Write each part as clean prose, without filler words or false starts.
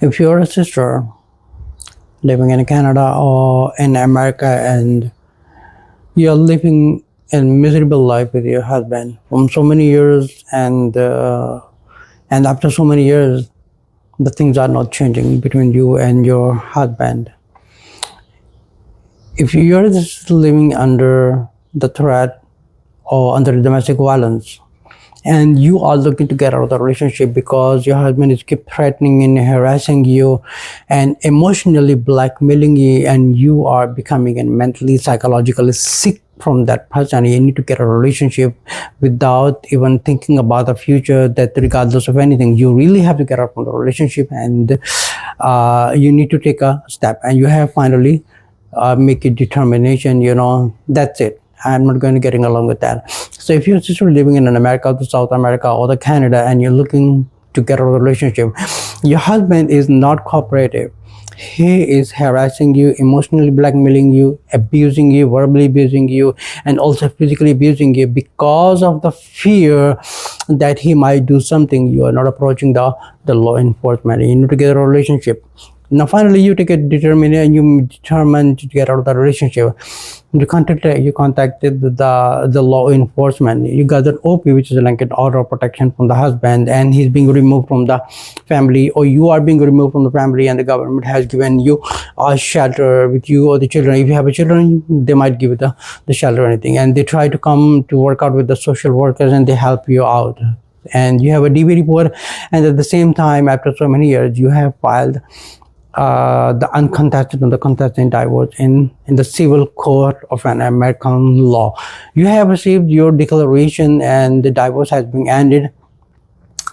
If you're a sister living in Canada or in America and you're living a miserable life with your husband from so many years, and after so many years the things are not changing between you and your husband, if you're just living under the threat or under domestic violence, and you are looking to get out of the relationship because your husband is keep threatening and harassing you and emotionally blackmailing you, and you are becoming mentally, psychologically sick from that person, you need to get a relationship without even thinking about the future, that regardless of anything, you really have to get out from the relationship, and you need to take a step, and you have finally make a determination, that's it. I'm not going to getting along with that. So if you're just living in America, the South America, or the Canada, and you're looking to get a relationship, your husband is not cooperative. He is harassing you, emotionally blackmailing you, abusing you, verbally abusing you, and also physically abusing you because of the fear that he might do something. You are not approaching the law enforcement. You need to get a relationship. Now finally you take a determination, you determine to get out of the relationship. You contacted the law enforcement. You got an OP, which is like an order of protection from the husband, and he's being removed from the family, or you are being removed from the family, and the government has given you a shelter with you or the children. If you have a children, they might give you the shelter or anything, and they try to come to work out with the social workers, and they help you out, and you have a DV report, and at the same time, after so many years, you have filed the uncontested and the contested divorce in the civil court of an American law. You have received your declaration and the divorce has been ended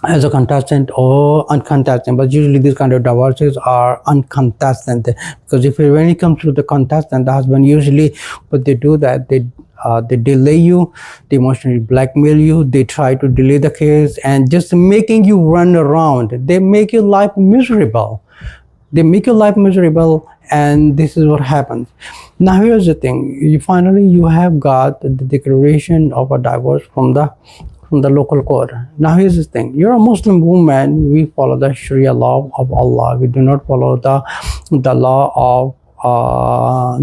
as a contestant or uncontested, but usually these kind of divorces are uncontested, because when it comes to the contestant, the husband usually what they do that they delay you, they emotionally blackmail you, they try to delay the case and just making you run around. They make your life miserable. And this is what happens. Now here's the thing, you have got the declaration of a divorce from the local court. Now here's the thing, you're a Muslim woman, we follow the Sharia law of Allah, we do not follow the law of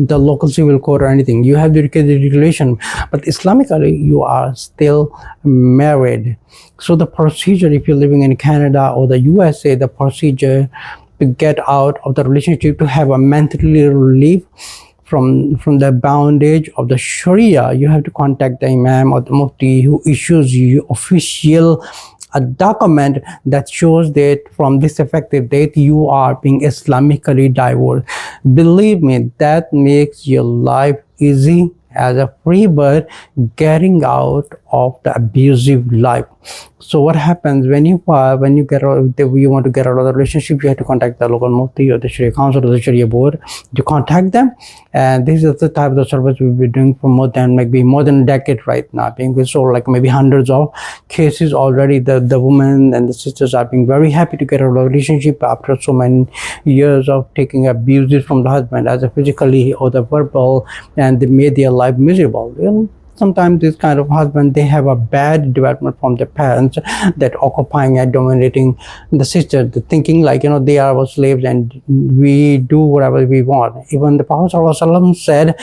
the local civil court or anything. You have the regulation, but Islamically you are still married. So the procedure, if you're living in Canada or the USA, the procedure to get out of the relationship, to have a mentally relief from the bondage of the Sharia, you have to contact the Imam or the Mufti, who issues you official a document that shows that from this effective date you are being Islamically divorced. Believe me, that makes your life easy as a free bird getting out of the abusive life. So what happens when you get out, you want to get out of the relationship, you have to contact the local Mufti or the Sharia Council or the Sharia board. You contact them, and this is the type of service we've been doing for more than a decade right now. We sold like maybe hundreds of cases already. The women and the sisters are being very happy to get out of the relationship after so many years of taking abuses from the husband, as a physically or the verbal, and they made their life miserable. Sometimes this kind of husband, they have a bad development from their parents, that occupying and dominating the sister, thinking like, they are our slaves and we do whatever we want. Even the Prophet ﷺ said,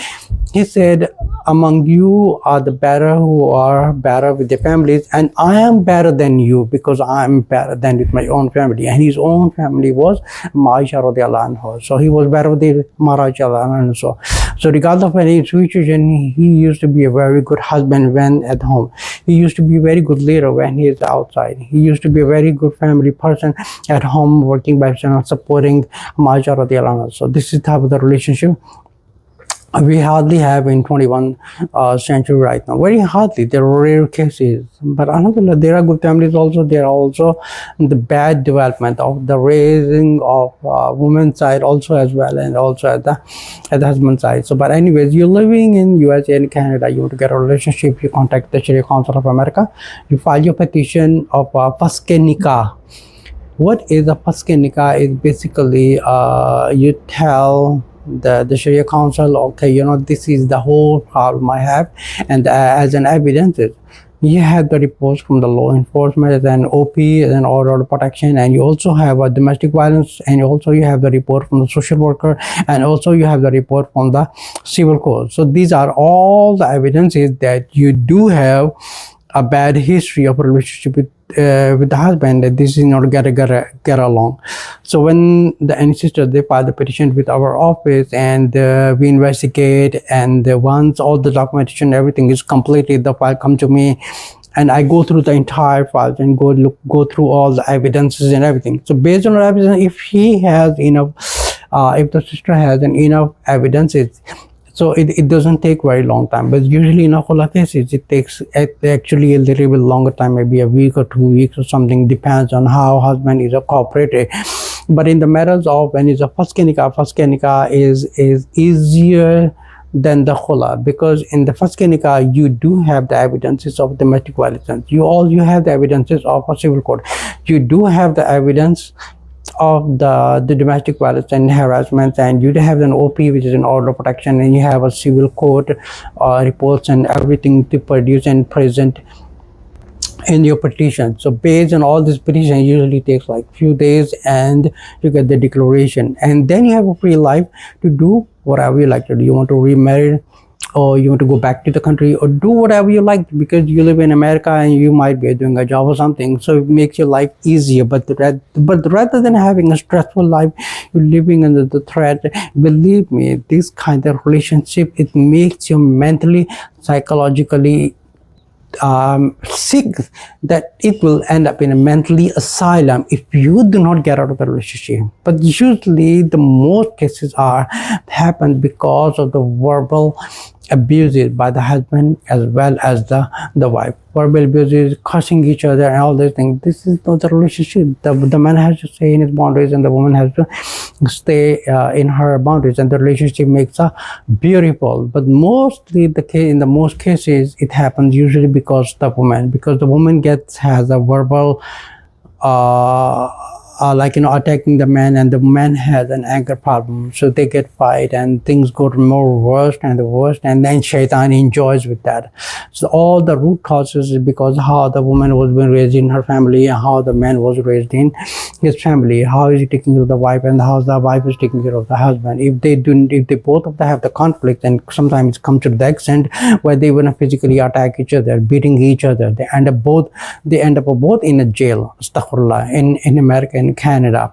he said, among you are the better who are better with their families, and I am better than you because I am better than with my own family. And his own family was Aisha radiallahu anha. So he was better with Ammaar radiallahu anha. So regardless of any situation, he used to be a very good husband when at home. He used to be a very good leader when he is outside. He used to be a very good family person at home, working by himself, supporting Aisha radiallahu anha. So this is the type of the relationship we hardly have in 21st century right now. Very hardly. There are rare cases, but alhamdulillah, there are good families also. There are also the bad development of the raising of women's side also as well, and also at the husband side. So but anyways, you're living in USA and Canada, you want to get a relationship, you contact the Sharia Council of America, you file your petition of Faskh nikah. What is a Faskh nikah? Is basically you tell the Sharia Council, okay, this is the whole problem I have, and as an evidence, you have the reports from the law enforcement and OP and order of protection, and you also have a domestic violence, and also you have the report from the social worker, and also you have the report from the civil court. So these are all the evidences that you do have a bad history of a relationship with the husband, that this is not get along. So when the ancestors, they file the petition with our office, and we investigate, and once all the documentation, everything is completed, the file come to me, and I go through the entire file and go through all the evidences and everything. So based on the evidence, if he has enough, if the sister has enough evidences, so it doesn't take very long time. But usually in a Khula cases, it takes actually a little bit longer time, maybe a week or 2 weeks or something, depends on how husband is cooperated. But in the matters of when it's a Faskh nikah is easier than the Khula, because in the Faskh nikah you do have the evidences of domestic violence. You have the evidences of a civil court. You do have the evidence of the domestic violence and harassment, and you have an OP, which is an order of protection, and you have a civil court reports and everything to produce and present in your petition. So based on all this petition, usually takes like few days, and you get the declaration, and then you have a free life to do whatever you like to do. You want to remarry, or you want to go back to the country, or do whatever you like, because you live in America and you might be doing a job or something, so it makes your life easier. But rather than having a stressful life, you're living under the threat. Believe me, this kind of relationship, it makes you mentally, psychologically sick, that it will end up in a mentally asylum if you do not get out of the relationship. But usually the most cases happen because of the verbal abuses by the husband as well as the wife. Verbal abuses, cursing each other and all these things. This is not the relationship. The man has to stay in his boundaries, and the woman has to stay in her boundaries, and the relationship makes a beautiful. But mostly in the most cases, it happens usually because the woman has a verbal attacking the man, and the man has an anger problem, so they get fight, and things go more worse and the worst, and then shaitan enjoys with that. So all the root causes is because how the woman was being raised in her family, and how the man was raised in his family. How is he taking care of the wife, and how the wife is taking care of the husband. If they both of them have the conflict, and sometimes it comes to the extent where they want to physically attack each other, beating each other, they end up both in a jail, astaghfirullah, in America, in Canada.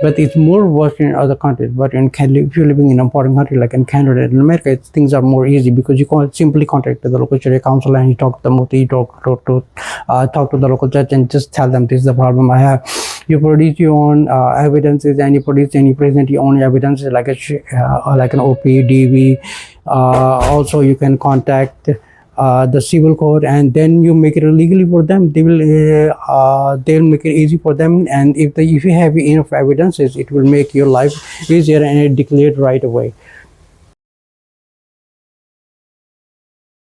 But it's more worse in other countries. But if you're living in an important country like in Canada and America, things are more easy, because you can simply contact the local Shariah council, and you talk to the Mufti, talk to the local judge, and just tell them this is the problem I have. You produce your own evidences, and you present your own evidences like an OP, DV. Also, you can contact the civil court, and then you make it legally for them. They'll make it easy for them, and if you have enough evidences, it will make your life easier, and it declared right away.